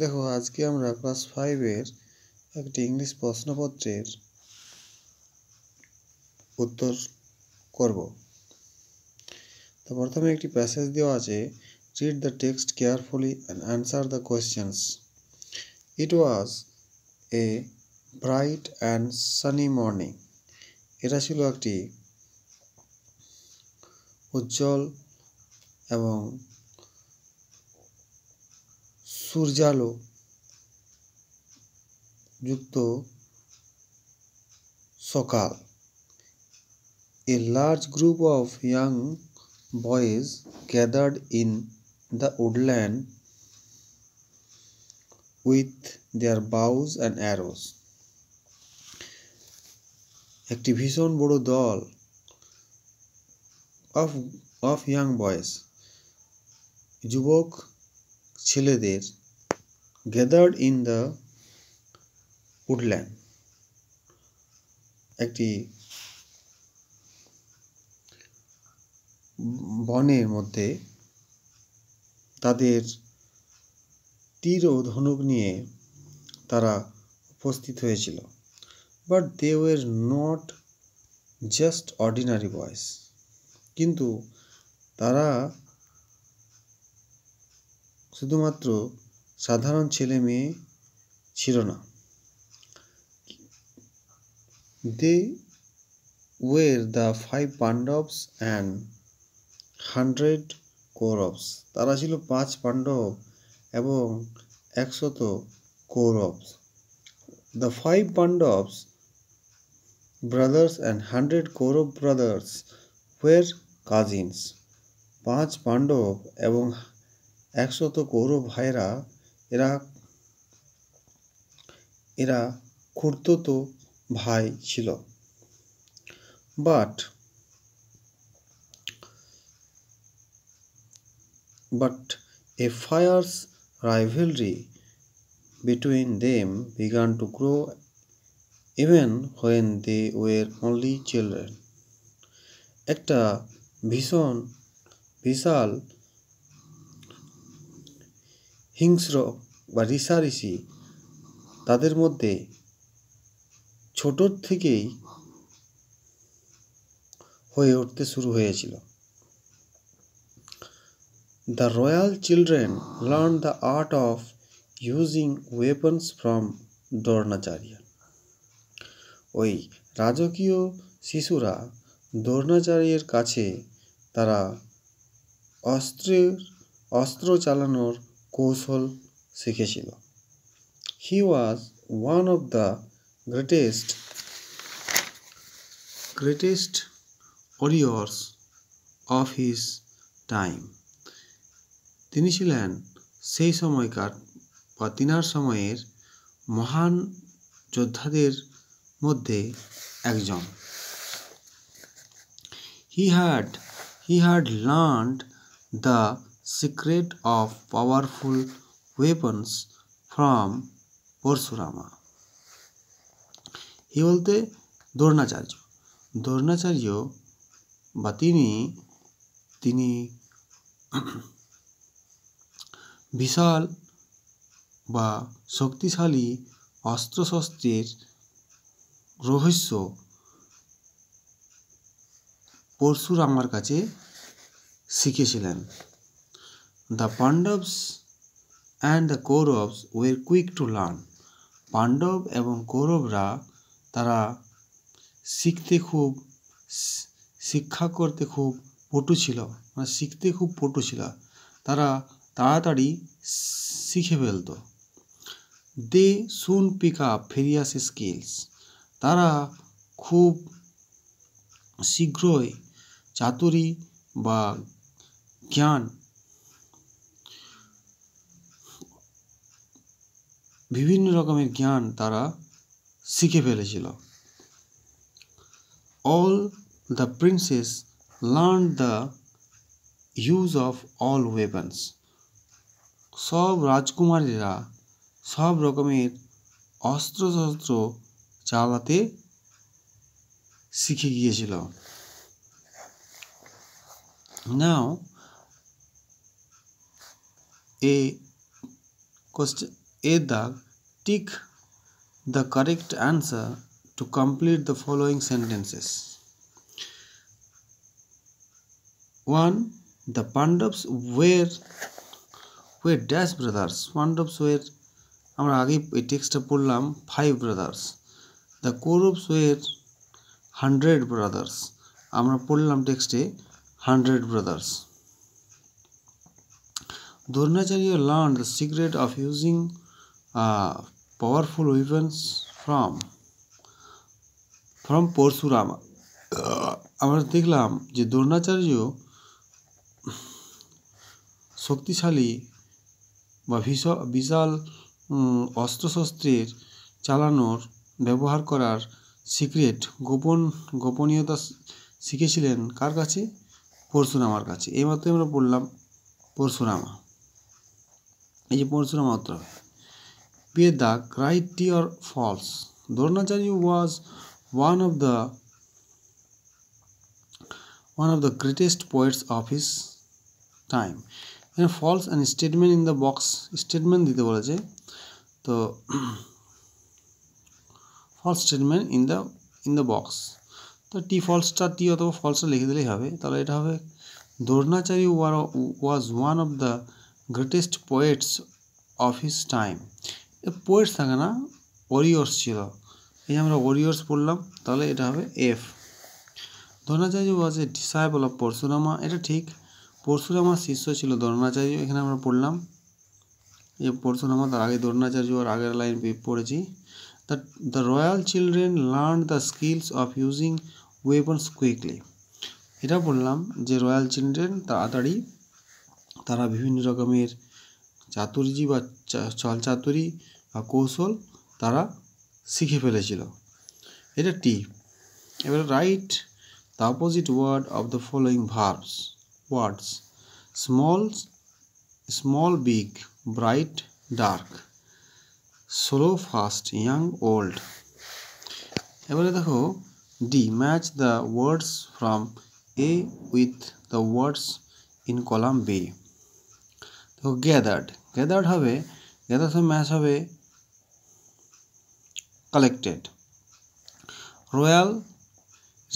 দেখো আজকে আমরা ক্লাস 5 এর একটি ইংলিশ প্রশ্নপত্রের উত্তর করব। তো প্রথমে একটি প্যাসেজ দেওয়া আছে, read the text carefully and answer the questions. It was a bright and sunny morning. এটা ছিল একটি উজ্জ্বল এবং সূর্যালো যুক্ত সকাল। A large group of young boys gathered in the woodland with their bows and arrows. একটি ভীষণ বড় দল of young boys, যুবক ছেলেদের, gathered in the woodland, একটি বনের মধ্যে তাদের তীর ও ধনুক নিয়ে তারা উপস্থিত হয়েছিল। But they were not just ordinary boys. কিন্তু তারা শুধুমাত্র সাধারণ ছেলে মেয়ে ছিল না। They were the 5 Pandavas and 100 Kauravas. তারা ছিল 5 পাণ্ডব এবং 100 Kaurava. The 5 Pandavas brothers and 100 Kaurav brothers were cousins. 5 Pandava এবং 100 কৌরব ভাইরা এরা খুড়তুতো ভাই ছিল। But a fierce rivalry between them began to grow even when they were only children. একটা বিশাল হিংস্র বা রিসারিসি তাদের মধ্যে ছোট থেকেই হয়ে উঠতে শুরু হয়েছিল। The royal children learned the art of using weapons from Dronacharya. ওই রাজকীয় শিশুরা দ্রোণাচার্যের কাছে তারা অস্ত্র চালানোর কৌশল শিখেছিল। He was one of the greatest warriors of his time. তিনি ছিলেন সেই সময়কার বা তিনার সময়ের মহান যোদ্ধাদের মধ্যে একজন। He had learned the secret of powerful weapons from Parshurama. হি বলতে দ্রোণাচার্য বা তিনি বিশাল বা শক্তিশালী অস্ত্রশস্ত্রের রহস্য পরশুরামার কাছে শিখেছিলেন। The Pandavas and the Kauravas were quick to learn. Pandava এবং কৌরবরা তারা শিখতে খুব পটু ছিল, তারা তাড়াতাড়ি শিখে ফেলত। They soon pick up various skills. তারা খুব শীঘ্রই চাতুরী বা জ্ঞান বিভিন্ন রকমের জ্ঞান তারা শিখে ফেলেছিল। All the princes learned the use of all weapons. সব রাজকুমারীরা সব রকমের অস্ত্রশস্ত্র চালাতে শিখে গিয়েছিল। Now a question A দাগ, tick the correct answer to complete the following sentences. 1. The Pandavas were dash brothers. Pandavas were, আমরা আগে এই টেক্সটটা পড়লাম, 5 brothers. The Kauravas were 100 brothers. আমরা পড়লাম টেক্সটে 100 brothers. Dronacharya learned the secret of using powerful weapons from Parshurama. আমরা দেখলাম যে দ্রোণাচার্য শক্তিশালী বা বিশাল অস্ত্রশস্ত্রের চালানোর ব্যবহার করার সিক্রেট গোপনীয়তা শিখেছিলেন কার কাছে? পরশুরামার কাছে। এইমাত্র আমরা পড়লাম পরশুরামা। এই যে পরশুরামা উত্তর হবে। বি দাগ, write T or false. Dronacharya was one of the greatest poets of his time. And false and statement in the box, statement দিতে বলেছে, তো false statement in the box, তো টি ফলসটা টি অথবা ফলসটা লিখে দিলেই হবে। তাহলে এটা হবে Dronacharya was one of the greatest poets of his time. Poets থাকে না, ওয়ারিয়র্স ছিল। এই আমরা ওয়ারিয়র্স পড়লাম, তাহলে এটা হবে F. Dronacharya was a disciple of Parashurama, এটা ঠিক। পরশুরামার শিষ্য ছিল দ্রোণাচার্য, এখানে আমরা পড়লাম যে পরশুরামা, তার আগে দ্রোণাচার্য আর আগের লাইন পড়েছি। The royal children learn the skills of using weapons quickly, এটা বললাম যে রয়্যাল চিলড্রেন তাড়াতাড়ি তারা বিভিন্ন রকমের চাতুর্যি বা চালচাতুরি বা কৌশল তারা শিখে ফেলেছিল, এটা টি। এবারে right the opposite word of the following words. Small, big, bright, dark, slow, fast, young, old. এবারে দেখো D, match the words from A with the words in column B. তো gathered হবে, gathered সঙ্গে ম্যাচ হবে collected. Royal,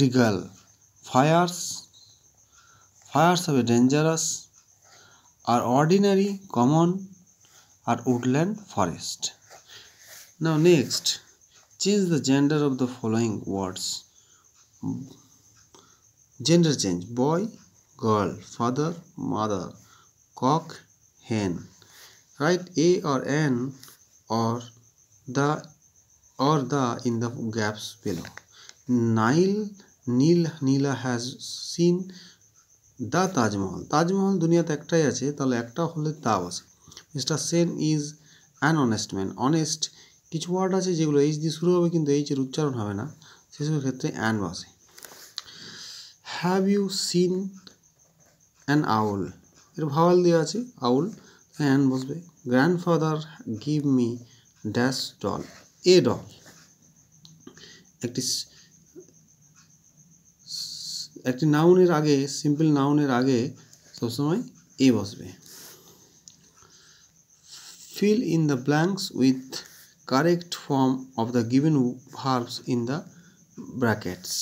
regal. Fires হবে dangerous, R ordinary, common, R woodland, forest. Now next, change the gender of the following words. Gender change: boy, girl, father, mother, cock, hen. Write A or N or the in the gaps below. Neela has seen the Taj Mahal. Taj Mahal দুনিয়াতে একটাই আছে, তাহলে একটা হলে তা বসে। Mister Sen is an honest man. Honest কিছু word আছে যেগুলো এইচ দিয়ে শুরু হবে কিন্তু এইচের উচ্চারণ হবে না, সেসবের ক্ষেত্রে অ্যান বসে। Have you seen an owl, এর ভাওয়াল দেওয়া আছে আউল, অ্যান বসবে। Grandfather give me dash doll, a doll. একটি নাউনের আগে, সিম্পল নাউনের আগে সবসময় এ বসবে। Fill in the blanks with correct form of the given verbs in the brackets.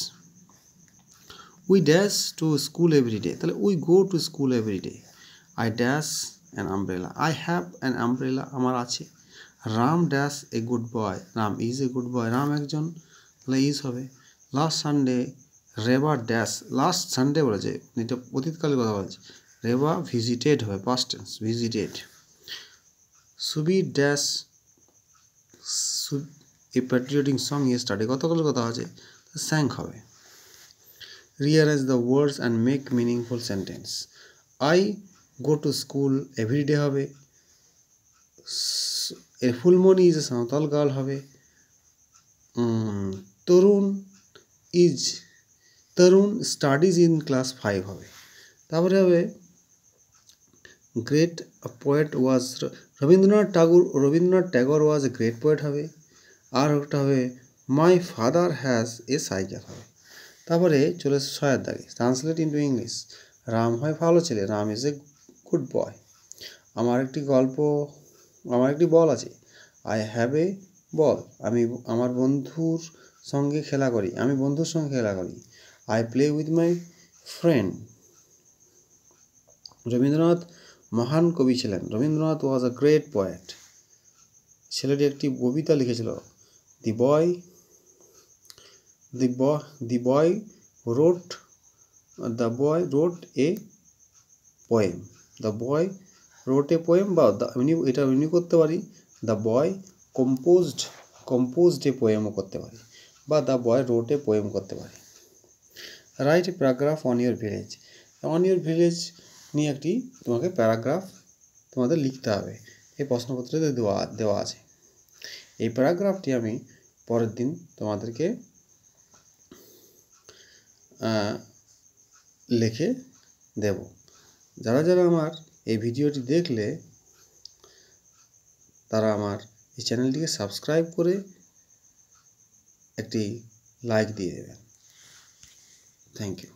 We dash to school every day, তাহলে we go to school every day. I dash an umbrella, I have an umbrella, আমার আছে। Ram dash a good boy, Ram is a good boy, Ram একজন, তাহলে is হবে। Last Sunday Reba dash, last Sunday বলেছে, এটা অতীতকালের কথা বলছে। রেবা ভিজিটেড হবে, past tense, visited. Subi dash a patriotic song yesterday, গতকালের কথা আছে, স্যাং হবে। Rearrange the words and make meaningful sentence. I go to school everyday হবে। এর Fulmoni is a Santal girl হবে। তরুণ স্টাডিজ ইন ক্লাস 5 হবে। তারপরে হবে great poet was Rabindranath Tagore was a great poet হবে। আর একটা হবে my father has a cycle হবে। তারপরে চলে 6 দাগে, ট্রান্সলেট ইন্টু ইংলিশ। রাম হয় ভালো ছেলে, Ram is a good boy. আমার একটি বল আছে, আই হ্যাভ এ বল, আমি আমার বন্ধুর সঙ্গে খেলা করি, আমি বন্ধুর সঙ্গে খেলা করি। I play with my friend. Rabindranath মহান কবি ছিলেন। Rabindranath was a great poet. ছেলেটি একটি কবিতা লিখেছিল। The boy wrote a poem. The boy wrote a poem, বা এটা এমনি করতে পারি, দ্য বয় কম্পোজড এ পোয়েমও করতে পারি, বা the boy wrote a poem করতে পারি। Write a paragraph on your village. On your village নিয়ে একটি তোমাকে প্যারাগ্রাফ তোমাদের লিখতে হবে, এই প্রশ্নপত্রে দেওয়া আছে। এই প্যারাগ্রাফটি আমি পরের দিন তোমাদেরকে লিখে দেব। যারা যারা আমার এই ভিডিওটি দেখলে তারা আমার এই চ্যানেলটিকে সাবস্ক্রাইব করে একটি লাইক দিয়ে দেবেন। Thank you.